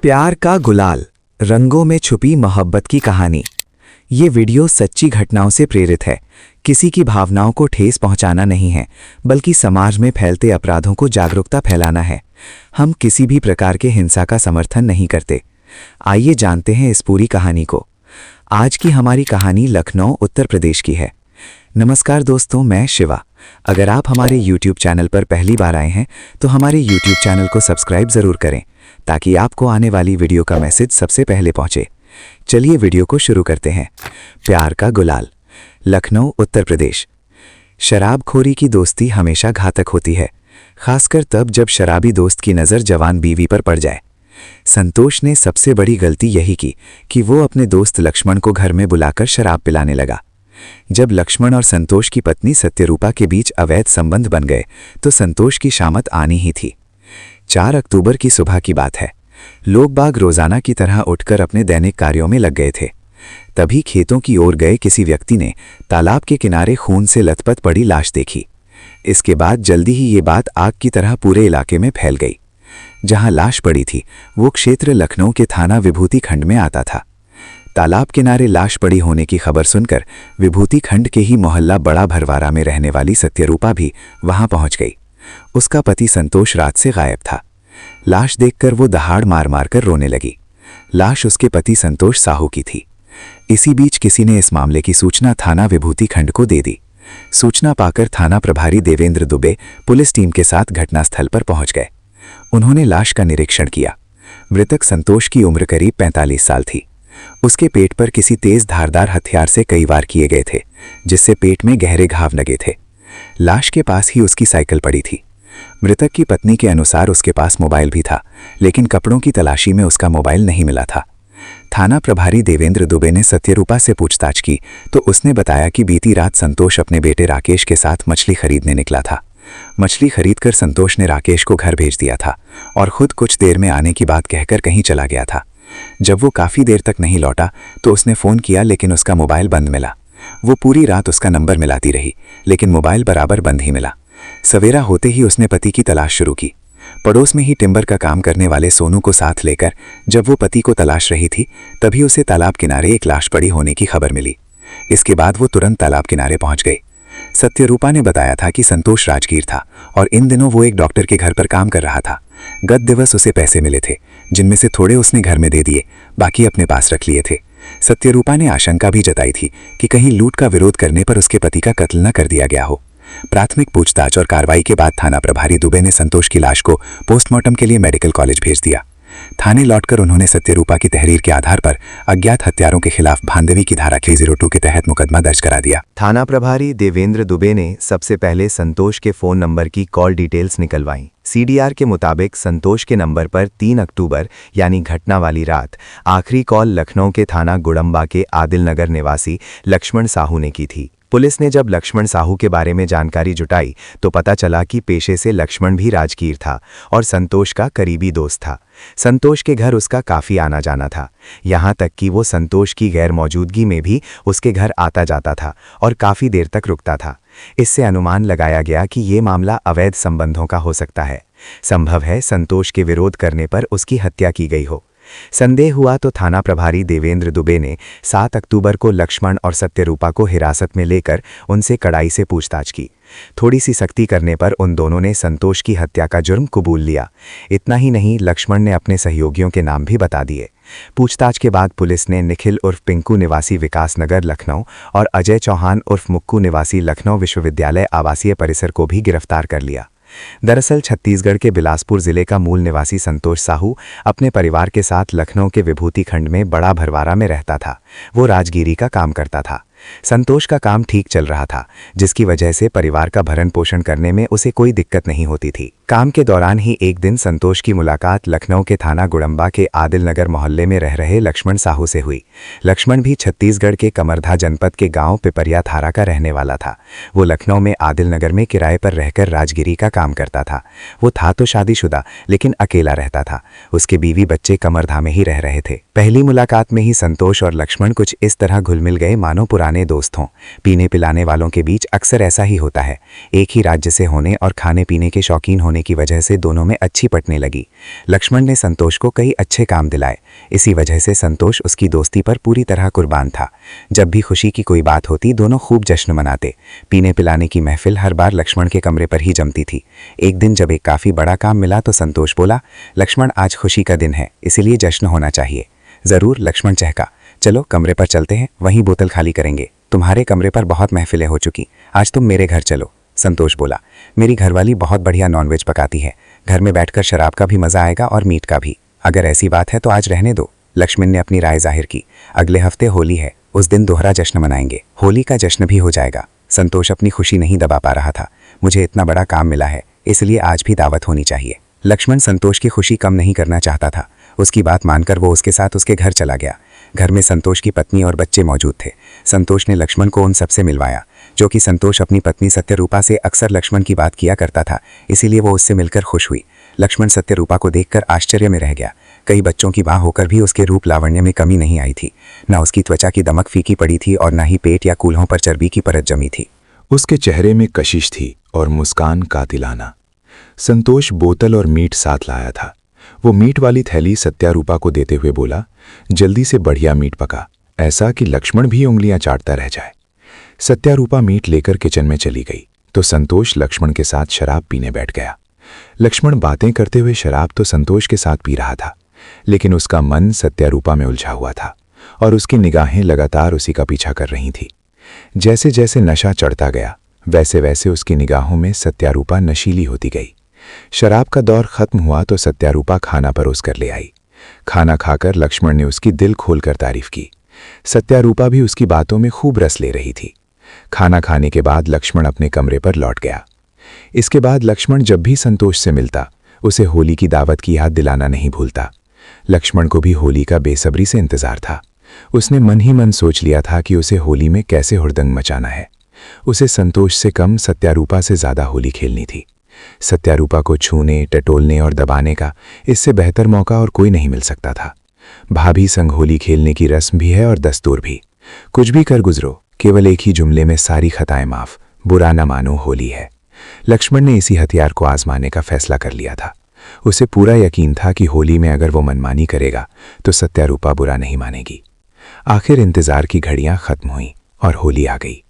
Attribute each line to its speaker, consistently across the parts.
Speaker 1: प्यार का गुलाल, रंगों में छुपी मोहब्बत की कहानी। ये वीडियो सच्ची घटनाओं से प्रेरित है। किसी की भावनाओं को ठेस पहुंचाना नहीं है, बल्कि समाज में फैलते अपराधों को जागरूकता फैलाना है। हम किसी भी प्रकार के हिंसा का समर्थन नहीं करते। आइए जानते हैं इस पूरी कहानी को। आज की हमारी कहानी लखनऊ, उत्तर प्रदेश की है। नमस्कार दोस्तों, मैं शिवा। अगर आप हमारे YouTube चैनल पर पहली बार आए हैं तो हमारे YouTube चैनल को सब्सक्राइब ज़रूर करें, ताकि आपको आने वाली वीडियो का मैसेज सबसे पहले पहुंचे। चलिए वीडियो को शुरू करते हैं। प्यार का गुलाल, लखनऊ, उत्तर प्रदेश। शराबखोरी की दोस्ती हमेशा घातक होती है, खासकर तब जब शराबी दोस्त की नज़र जवान बीवी पर पड़ जाए। संतोष ने सबसे बड़ी गलती यही की कि वो अपने दोस्त लक्ष्मण को घर में बुलाकर शराब पिलाने लगा। जब लक्ष्मण और संतोष की पत्नी सत्यरूपा के बीच अवैध संबंध बन गए तो संतोष की शामत आनी ही थी। 4 अक्टूबर की सुबह की बात है। लोग बाग रोजाना की तरह उठकर अपने दैनिक कार्यों में लग गए थे। तभी खेतों की ओर गए किसी व्यक्ति ने तालाब के किनारे खून से लथपथ पड़ी लाश देखी। इसके बाद जल्दी ही ये बात आग की तरह पूरे इलाके में फैल गई। जहां लाश पड़ी थी वो क्षेत्र लखनऊ के थाना विभूति खंड में आता था। तालाब किनारे लाश पड़ी होने की खबर सुनकर विभूति खंड के ही मोहल्ला बड़ा भरवारा में रहने वाली सत्यरूपा भी वहां पहुंच गई। उसका पति संतोष रात से गायब था। लाश देखकर वो दहाड़ मार मार कर रोने लगी। लाश उसके पति संतोष साहू की थी। इसी बीच किसी ने इस मामले की सूचना थाना विभूति खंड को दे दी। सूचना पाकर थाना प्रभारी देवेंद्र दुबे पुलिस टीम के साथ घटनास्थल पर पहुंच गए। उन्होंने लाश का निरीक्षण किया। मृतक संतोष की उम्र करीब 45 साल थी। उसके पेट पर किसी तेज धारदार हथियार से कई वार किए गए थे, जिससे पेट में गहरे घाव लगे थे। लाश के पास ही उसकी साइकिल पड़ी थी। मृतक की पत्नी के अनुसार उसके पास मोबाइल भी था, लेकिन कपड़ों की तलाशी में उसका मोबाइल नहीं मिला था। थाना प्रभारी देवेंद्र दुबे ने सत्यरूपा से पूछताछ की तो उसने बताया कि बीती रात संतोष अपने बेटे राकेश के साथ मछली खरीदने निकला था। मछली खरीदकर संतोष ने राकेश को घर भेज दिया था और खुद कुछ देर में आने की बात कहकर कहीं चला गया था। जब वो काफ़ी देर तक नहीं लौटा तो उसने फ़ोन किया, लेकिन उसका मोबाइल बंद मिला। वो पूरी रात उसका नंबर मिलाती रही, लेकिन मोबाइल बराबर बंद ही मिला। सवेरा होते ही उसने पति की तलाश शुरू की। पड़ोस में ही टिम्बर का काम करने वाले सोनू को साथ लेकर जब वो पति को तलाश रही थी, तभी उसे तालाब किनारे एक लाश पड़ी होने की खबर मिली। इसके बाद वो तुरंत तालाब किनारे पहुंच गई। सत्यरूपा ने बताया था कि संतोष राजगीर था और इन दिनों वो एक डॉक्टर के घर पर काम कर रहा था। गत दिवस उसे पैसे मिले थे, जिनमें से थोड़े उसने घर में दे दिए, बाकी अपने पास रख लिए थे। सत्यरूपा ने आशंका भी जताई थी कि कहीं लूट का विरोध करने पर उसके पति का कत्ल न कर दिया गया हो। प्राथमिक पूछताछ और कार्रवाई के बाद थाना प्रभारी दुबे ने संतोष की लाश को पोस्टमार्टम के लिए मेडिकल कॉलेज भेज दिया। थाने लौटकर उन्होंने सत्यरूपा की तहरीर के आधार पर अज्ञात हत्यारों के खिलाफ भांदवी की धारा 302 के तहत मुकदमा दर्ज करा दिया।
Speaker 2: थाना प्रभारी देवेंद्र दुबे ने सबसे पहले संतोष के फोन नंबर की कॉल डिटेल्स निकलवाईं। सीडीआर के मुताबिक संतोष के नंबर पर 3 अक्टूबर यानी घटना वाली रात आखिरी कॉल लखनऊ के थाना गुड़म्बा के आदिल नगर निवासी लक्ष्मण साहू ने की थी। पुलिस ने जब लक्ष्मण साहू के बारे में जानकारी जुटाई तो पता चला कि पेशे से लक्ष्मण भी राजगीर था और संतोष का करीबी दोस्त था। संतोष के घर उसका काफ़ी आना जाना था, यहाँ तक कि वो संतोष की गैर मौजूदगी में भी उसके घर आता जाता था और काफ़ी देर तक रुकता था। इससे अनुमान लगाया गया कि ये मामला अवैध संबंधों का हो सकता है। संभव है संतोष के विरोध करने पर उसकी हत्या की गई हो। संदेह हुआ तो थाना प्रभारी देवेंद्र दुबे ने 7 अक्टूबर को लक्ष्मण और सत्यरूपा को हिरासत में लेकर उनसे कड़ाई से पूछताछ की। थोड़ी सी सख्ती करने पर उन दोनों ने संतोष की हत्या का जुर्म कबूल लिया। इतना ही नहीं, लक्ष्मण ने अपने सहयोगियों के नाम भी बता दिए। पूछताछ के बाद पुलिस ने निखिल उर्फ पिंकू निवासी विकासनगर लखनऊ और अजय चौहान उर्फ मुक्कू निवासी लखनऊ विश्वविद्यालय आवासीय परिसर को भी गिरफ्तार कर लिया। दरअसल छत्तीसगढ़ के बिलासपुर जिले का मूल निवासी संतोष साहू अपने परिवार के साथ लखनऊ के विभूति खंड में बड़ा भरवारा में रहता था। वो राजगीरी का काम करता था। संतोष का काम ठीक चल रहा था, जिसकी वजह से परिवार का भरण पोषण करने में उसे कोई दिक्कत नहीं होती थी। काम के दौरान ही एक दिन संतोष की मुलाकात लखनऊ के थाना गुड़म्बा के आदिल नगर मोहल्ले में रह रहे लक्ष्मण साहू से हुई। लक्ष्मण भी छत्तीसगढ़ के कमरधा जनपद के गांव पिपरिया थारा का रहने वाला था। वो लखनऊ में आदिल नगर में किराए पर रहकर राजगिरी का काम करता था। वो था तो शादीशुदा, लेकिन अकेला रहता था। उसके बीवी बच्चे कमरधा में ही रह रहे थे। पहली मुलाकात में ही संतोष और लक्ष्मण कुछ इस तरह घुल मिल गए मानो पुराने दोस्त हों। पीने पिलाने वालों के बीच अक्सर ऐसा ही होता है। एक ही राज्य से होने और खाने पीने के शौकीन होने की वजह से दोनों में अच्छी पटने लगी। लक्ष्मण ने संतोष को कई अच्छे काम दिलाए। इसी वजह से संतोष उसकी दोस्ती पर पूरी तरह कुर्बान था। जब भी खुशी की कोई बात होती दोनों खूब जश्न मनाते। पीने पिलाने की महफिल हर बार लक्ष्मण के कमरे पर ही जमती थी। एक दिन जब एक काफ़ी बड़ा काम मिला तो संतोष बोला, लक्ष्मण आज खुशी का दिन है, इसीलिए जश्न होना चाहिए। जरूर, लक्ष्मण चहका। चलो कमरे पर चलते हैं, वहीं बोतल खाली करेंगे। तुम्हारे कमरे पर बहुत महफिलें हो चुकी, आज तुम मेरे घर चलो। संतोष बोला, मेरी घरवाली बहुत बढ़िया नॉनवेज पकाती है, घर में बैठकर शराब का भी मजा आएगा और मीट का भी। अगर ऐसी बात है तो आज रहने दो। लक्ष्मण ने अपनी राय जाहिर की। अगले हफ्ते होली है, उस दिन दोहरा जश्न मनाएंगे, होली का जश्न भी हो जाएगा। संतोष अपनी खुशी नहीं दबा पा रहा था। मुझे इतना बड़ा काम मिला है, इसलिए आज भी दावत होनी चाहिए। लक्ष्मण संतोष की खुशी कम नहीं करना चाहता था। उसकी बात मानकर वो उसके साथ उसके घर चला गया। घर में संतोष की पत्नी और बच्चे मौजूद थे। संतोष ने लक्ष्मण को उन सबसे मिलवाया। जो कि संतोष अपनी पत्नी सत्यरूपा से अक्सर लक्ष्मण की बात किया करता था, इसीलिए वो उससे मिलकर खुश हुई। लक्ष्मण सत्यरूपा को देखकर आश्चर्य में रह गया। कई बच्चों की मां होकर भी उसके रूप लावण्य में कमी नहीं आई थी। न उसकी त्वचा की दमक फीकी पड़ी थी और न ही पेट या कूल्हों पर चर्बी की परत जमी थी।
Speaker 3: उसके चेहरे में कशिश थी और मुस्कान कातिलाना। संतोष बोतल और मीट साथ लाया था। वो मीट वाली थैली सत्यारूपा को देते हुए बोला, जल्दी से बढ़िया मीट पका, ऐसा कि लक्ष्मण भी उंगलियां चाटता रह जाए। सत्यारूपा मीट लेकर किचन में चली गई तो संतोष लक्ष्मण के साथ शराब पीने बैठ गया। लक्ष्मण बातें करते हुए शराब तो संतोष के साथ पी रहा था, लेकिन उसका मन सत्यारूपा में उलझा हुआ था और उसकी निगाहें लगातार उसी का पीछा कर रही थी। जैसे जैसे नशा चढ़ता गया वैसे वैसे उसकी निगाहों में सत्यारूपा नशीली होती गई। शराब का दौर खत्म हुआ तो सत्यारूपा खाना परोस कर ले आई। खाना खाकर लक्ष्मण ने उसकी दिल खोलकर तारीफ की। सत्यारूपा भी उसकी बातों में खूब रस ले रही थी। खाना खाने के बाद लक्ष्मण अपने कमरे पर लौट गया। इसके बाद लक्ष्मण जब भी संतोष से मिलता उसे होली की दावत की याद दिलाना नहीं भूलता। लक्ष्मण को भी होली का बेसब्री से इंतजार था। उसने मन ही मन सोच लिया था कि उसे होली में कैसे हुड़दंग मचाना है। उसे संतोष से कम सत्यारूपा से ज्यादा होली खेलनी थी। सत्यारूपा को छूने, टटोलने और दबाने का इससे बेहतर मौका और कोई नहीं मिल सकता था। भाभी संग होली खेलने की रस्म भी है और दस्तूर भी। कुछ भी कर गुजरो, केवल एक ही जुमले में सारी खताएं माफ, बुरा न मानो होली है। लक्ष्मण ने इसी हथियार को आजमाने का फैसला कर लिया था। उसे पूरा यकीन था कि होली में अगर वो मनमानी करेगा तो सत्यारूपा बुरा नहीं मानेगी। आखिर इंतजार की घड़ियां खत्म हुई और होली आ गई।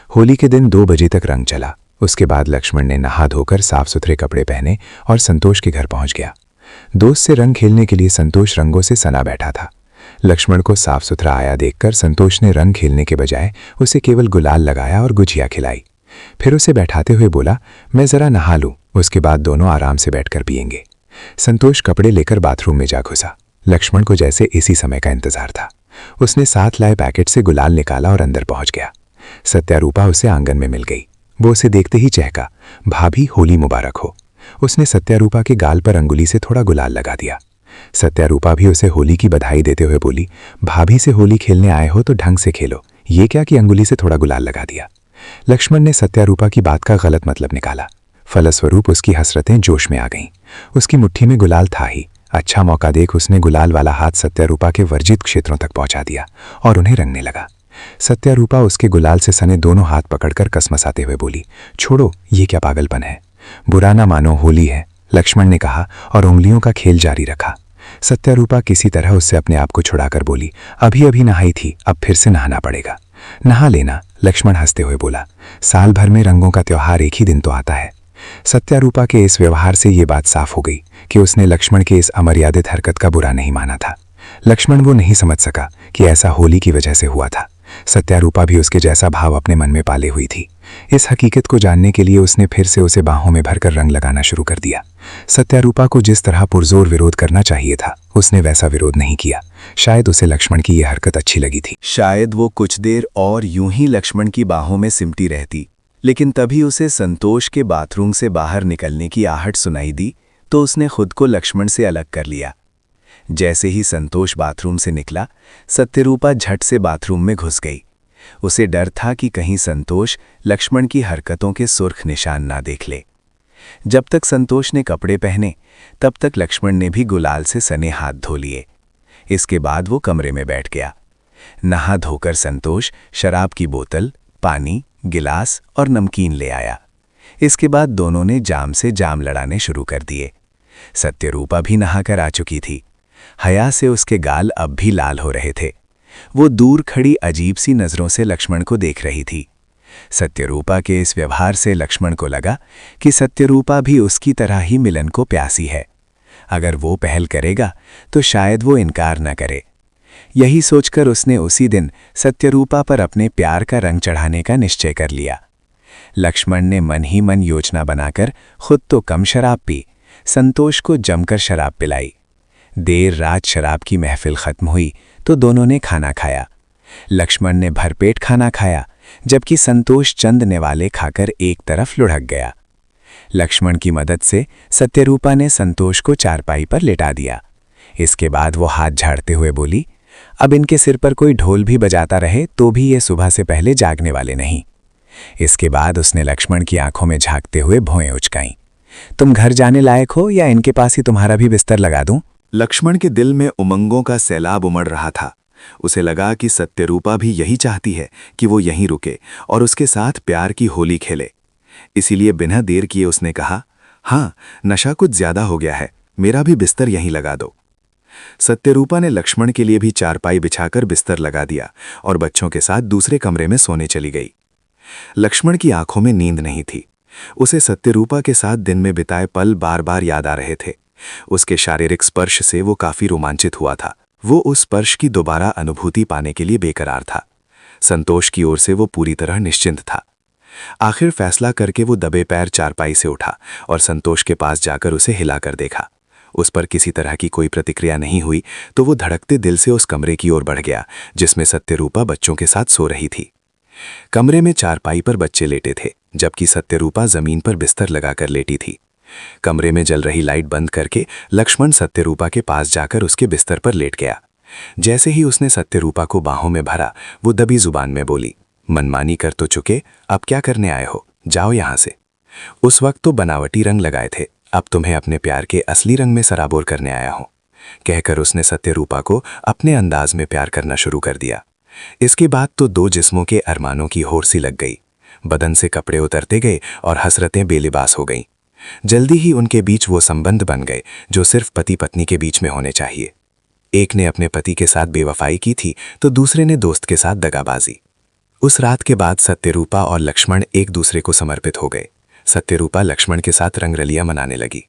Speaker 3: होली के दिन 2 बजे तक रंग चला। उसके बाद लक्ष्मण ने नहा धोकर साफ सुथरे कपड़े पहने और संतोष के घर पहुंच गया। दोस्त से रंग खेलने के लिए संतोष रंगों से सना बैठा था। लक्ष्मण को साफ सुथरा आया देखकर संतोष ने रंग खेलने के बजाय उसे केवल गुलाल लगाया और गुजिया खिलाई। फिर उसे बैठाते हुए बोला, मैं जरा नहा लूं, उसके बाद दोनों आराम से बैठकर पिएंगे। संतोष कपड़े लेकर बाथरूम में जा घुसा। लक्ष्मण को जैसे इसी समय का इंतजार था। उसने साथ लाए पैकेट से गुलाल निकाला और अंदर पहुंच गया। सत्यारूपा उसे आंगन में मिल गई। वो उसे देखते ही चहका, भाभी होली मुबारक हो। उसने सत्यारूपा के गाल पर अंगुली से थोड़ा गुलाल लगा दिया। सत्यारूपा भी उसे होली की बधाई देते हुए बोली, भाभी से होली खेलने आए हो तो ढंग से खेलो, ये क्या कि अंगुली से थोड़ा गुलाल लगा दिया। लक्ष्मण ने सत्यारूपा की बात का गलत मतलब निकाला। फलस्वरूप उसकी हसरतें जोश में आ गईं। उसकी मुट्ठी में गुलाल था ही। अच्छा मौका देख उसने गुलाल वाला हाथ सत्यारूपा के वर्जित क्षेत्रों तक पहुंचा दिया और उन्हें रंगने लगा। सत्यारूपा उसके गुलाल से सने दोनों हाथ पकड़कर कसमसाते हुए बोली, छोड़ो, ये क्या पागलपन है, बुरा ना मानो होली है, लक्ष्मण ने कहा और उंगलियों का खेल जारी रखा। सत्यारूपा किसी तरह उससे अपने आप को छुड़ाकर बोली, अभी अभी नहाई थी, अब फिर से नहाना पड़ेगा। नहा लेना, लक्ष्मण हंसते हुए बोला, साल भर में रंगों का त्योहार एक ही दिन तो आता है। सत्यारूपा के इस व्यवहार से ये बात साफ हो गई कि उसने लक्ष्मण के इस अमर्यादित हरकत का बुरा नहीं माना था। लक्ष्मण वो नहीं समझ सका कि ऐसा होली की वजह से हुआ था। सत्यारूपा भी उसके जैसा भाव अपने मन में पाले हुई थी। इस हकीकत को जानने के लिए उसने फिर से उसे बाहों में भरकर रंग लगाना शुरू कर दिया। सत्यारूपा को जिस तरह पुरजोर विरोध करना चाहिए था उसने वैसा विरोध नहीं किया। शायद उसे लक्ष्मण की यह हरकत अच्छी लगी थी।
Speaker 4: शायद वो कुछ देर और यूं ही लक्ष्मण की बाहों में सिमटी रहती, लेकिन तभी उसे संतोष के बाथरूम से बाहर निकलने की आहट सुनाई दी तो उसने खुद को लक्ष्मण से अलग कर लिया। जैसे ही संतोष बाथरूम से निकला, सत्यरूपा झट से बाथरूम में घुस गई। उसे डर था कि कहीं संतोष लक्ष्मण की हरकतों के सुर्ख निशान ना देख ले। जब तक संतोष ने कपड़े पहने तब तक लक्ष्मण ने भी गुलाल से सने हाथ धो लिए। इसके बाद वो कमरे में बैठ गया। नहा धोकर संतोष शराब की बोतल, पानी, गिलास और नमकीन ले आया। इसके बाद दोनों ने जाम से जाम लड़ाने शुरू कर दिए। सत्यरूपा भी नहाकर आ चुकी थी। हया से उसके गाल अब भी लाल हो रहे थे। वो दूर खड़ी अजीब सी नजरों से लक्ष्मण को देख रही थी। सत्यरूपा के इस व्यवहार से लक्ष्मण को लगा कि सत्यरूपा भी उसकी तरह ही मिलन को प्यासी है। अगर वो पहल करेगा तो शायद वो इनकार न करे। यही सोचकर उसने उसी दिन सत्यरूपा पर अपने प्यार का रंग चढ़ाने का निश्चय कर लिया। लक्ष्मण ने मन ही मन योजना बनाकर खुद तो कम शराब पी, संतोष को जमकर शराब पिलाई। देर रात शराब की महफिल खत्म हुई तो दोनों ने खाना खाया। लक्ष्मण ने भरपेट खाना खाया, जबकि संतोष चंद निवाले खाकर एक तरफ लुढ़क गया। लक्ष्मण की मदद से सत्यरूपा ने संतोष को चारपाई पर लिटा दिया। इसके बाद वो हाथ झाड़ते हुए बोली, अब इनके सिर पर कोई ढोल भी बजाता रहे तो भी ये सुबह से पहले जागने वाले नहीं। इसके बाद उसने लक्ष्मण की आंखों में झांकते हुए भौएं उचकाईं। तुम घर जाने लायक हो या इनके पास ही तुम्हारा भी बिस्तर लगा दूं? लक्ष्मण के दिल में उमंगों का सैलाब उमड़ रहा था। उसे लगा कि सत्यरूपा भी यही चाहती है कि वो यहीं रुके और उसके साथ प्यार की होली खेले। इसीलिए बिना देर किए उसने कहा, हाँ, नशा कुछ ज्यादा हो गया है, मेरा भी बिस्तर यहीं लगा दो। सत्यरूपा ने लक्ष्मण के लिए भी चारपाई बिछाकर बिस्तर लगा दिया और बच्चों के साथ दूसरे कमरे में सोने चली गई। लक्ष्मण की आंखों में नींद नहीं थी। उसे सत्यरूपा के साथ दिन में बिताए पल बार बार याद आ रहे थे। उसके शारीरिक स्पर्श से वो काफी रोमांचित हुआ था। वो उस स्पर्श की दोबारा अनुभूति पाने के लिए बेकरार था। संतोष की ओर से वो पूरी तरह निश्चिंत था। आखिर फैसला करके वो दबे पैर चारपाई से उठा और संतोष के पास जाकर उसे हिलाकर देखा। उस पर किसी तरह की कोई प्रतिक्रिया नहीं हुई तो वो धड़कते दिल से उस कमरे की ओर बढ़ गया जिसमें सत्यरूपा बच्चों के साथ सो रही थी। कमरे में चारपाई पर बच्चे लेटे थे, जबकि सत्यरूपा जमीन पर बिस्तर लगाकर लेटी थी। कमरे में जल रही लाइट बंद करके लक्ष्मण सत्यरूपा के पास जाकर उसके बिस्तर पर लेट गया। जैसे ही उसने सत्यरूपा को बाहों में भरा, वो दबी जुबान में बोली, मनमानी कर तो चुके, अब क्या करने आए हो, जाओ यहां से। उस वक्त तो बनावटी रंग लगाए थे, अब तुम्हें अपने प्यार के असली रंग में सराबोर करने आया हूं, कहकर उसने सत्यरूपा को अपने अंदाज में प्यार करना शुरू कर दिया। इसके बाद तो दो जिस्मों के अरमानों की होड़ सी लग गई। बदन से कपड़े उतरते गए और हसरतें बेलिबास हो गईं। जल्दी ही उनके बीच वो संबंध बन गए जो सिर्फ पति पत्नी के बीच में होने चाहिए। एक ने अपने पति के साथ बेवफाई की थी तो दूसरे ने दोस्त के साथ दगाबाजी। उस रात के बाद सत्यरूपा और लक्ष्मण एक दूसरे को समर्पित हो गए। सत्यरूपा लक्ष्मण के साथ रंगरलियां मनाने लगी।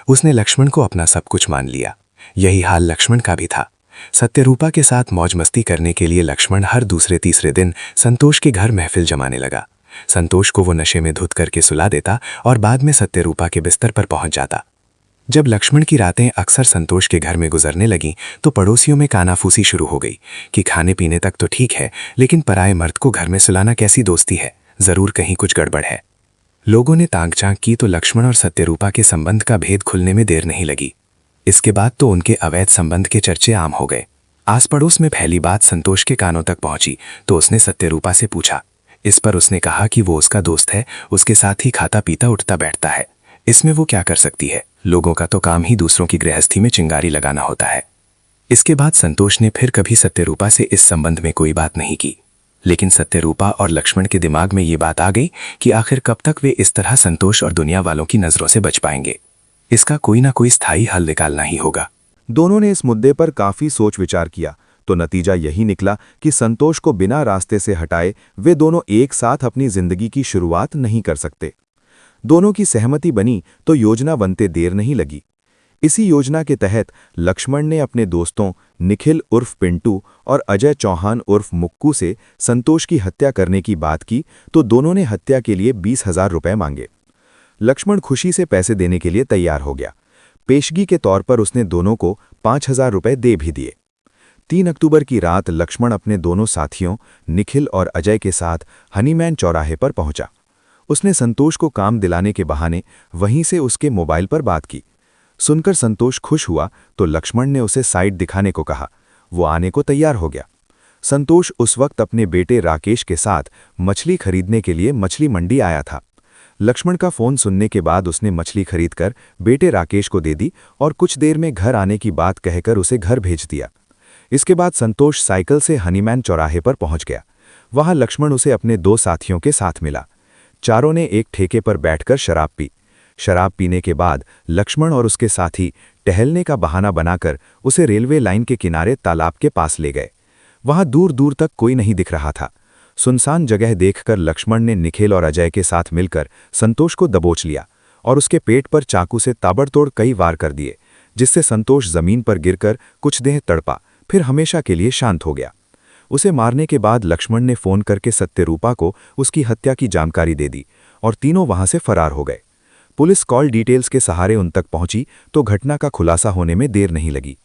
Speaker 4: उसने लक्ष्मण को अपना सब कुछ मान लिया। यही हाल लक्ष्मण का भी था। सत्यरूपा के साथ मौज मस्ती करने के लिए लक्ष्मण हर दूसरे तीसरे दिन संतोष के घर महफिल जमाने लगा। संतोष को वो नशे में धुत करके सुला देता और बाद में सत्यरूपा के बिस्तर पर पहुंच जाता। जब लक्ष्मण की रातें अक्सर संतोष के घर में गुजरने लगीं तो पड़ोसियों में कानाफूसी शुरू हो गई कि खाने पीने तक तो ठीक है, लेकिन पराये मर्द को घर में सुलाना कैसी दोस्ती है, जरूर कहीं कुछ गड़बड़ है। लोगों ने ताक झांक की तो लक्ष्मण और सत्यरूपा के संबंध का भेद खुलने में देर नहीं लगी। इसके बाद तो उनके अवैध संबंध के चर्चे आम हो गए। आस पड़ोस में फैली बात संतोष के कानों तक पहुंची तो उसने सत्यरूपा से पूछा। इस पर उसने कहा कि वो उसका दोस्त है, उसके साथ ही खाता पीता उठता बैठता है, इसमें वो क्या कर सकती है, लोगों का तो काम ही दूसरों की गृहस्थी में चिंगारी लगाना होता है। इसके बाद संतोष ने फिर कभी सत्यरूपा से इस संबंध में कोई बात नहीं की, लेकिन सत्यरूपा और लक्ष्मण के दिमाग में ये बात आ गई कि आखिर कब तक वे इस तरह संतोष और दुनिया वालों की नजरों से बच पाएंगे। इसका कोई ना कोई स्थायी हल निकालना ही होगा।
Speaker 5: दोनों ने इस मुद्दे पर काफी सोच विचार किया तो नतीजा यही निकला कि संतोष को बिना रास्ते से हटाए वे दोनों एक साथ अपनी जिंदगी की शुरुआत नहीं कर सकते। दोनों की सहमति बनी तो योजना बनते देर नहीं लगी। इसी योजना के तहत लक्ष्मण ने अपने दोस्तों निखिल उर्फ पिंटू और अजय चौहान उर्फ मुक्कू से संतोष की हत्या करने की बात की तो दोनों ने हत्या के लिए 20,000 रुपए मांगे। लक्ष्मण खुशी से पैसे देने के लिए तैयार हो गया। पेशगी के तौर पर उसने दोनों को 5,000 रुपए दे भी दिए। 3 अक्टूबर की रात लक्ष्मण अपने दोनों साथियों निखिल और अजय के साथ हनीमैन चौराहे पर पहुंचा। उसने संतोष को काम दिलाने के बहाने वहीं से उसके मोबाइल पर बात की। सुनकर संतोष खुश हुआ तो लक्ष्मण ने उसे साइट दिखाने को कहा। वो आने को तैयार हो गया। संतोष उस वक्त अपने बेटे राकेश के साथ मछली खरीदने के लिए मछली मंडी आया था। लक्ष्मण का फोन सुनने के बाद उसने मछली खरीदकर बेटे राकेश को दे दी और कुछ देर में घर आने की बात कहकर उसे घर भेज दिया। इसके बाद संतोष साइकिल से हनीमैन चौराहे पर पहुंच गया। वहां लक्ष्मण उसे अपने 2 साथियों के साथ मिला। चारों ने एक ठेके पर बैठकर शराब पी। शराब पीने के बाद लक्ष्मण और उसके साथी टहलने का बहाना बनाकर उसे रेलवे लाइन के किनारे तालाब के पास ले गए। वहां दूर दूर तक कोई नहीं दिख रहा था। सुनसान जगह देखकर लक्ष्मण ने निखिल और अजय के साथ मिलकर संतोष को दबोच लिया और उसके पेट पर चाकू से ताबड़तोड़ कई वार कर दिए, जिससे संतोष जमीन पर गिरकर कुछ देर तड़पा, फिर हमेशा के लिए शांत हो गया। उसे मारने के बाद लक्ष्मण ने फोन करके सत्यरूपा को उसकी हत्या की जानकारी दे दी और तीनों वहां से फरार हो गए। पुलिस कॉल डिटेल्स के सहारे उन तक पहुंची तो घटना का खुलासा होने में देर नहीं लगी।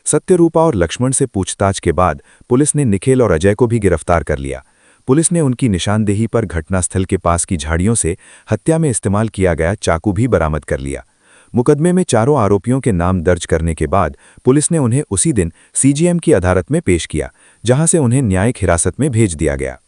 Speaker 5: सत्यरूपा और लक्ष्मण से पूछताछ के बाद पुलिस ने निखिल और अजय को भी गिरफ्तार कर लिया। पुलिस ने उनकी निशानदेही पर घटनास्थल के पास की झाड़ियों से हत्या में इस्तेमाल किया गया चाकू भी बरामद कर लिया। मुकदमे में चारों आरोपियों के नाम दर्ज करने के बाद पुलिस ने उन्हें उसी दिन सीजीएम की अदालत में पेश किया, जहां से उन्हें न्यायिक हिरासत में भेज दिया गया।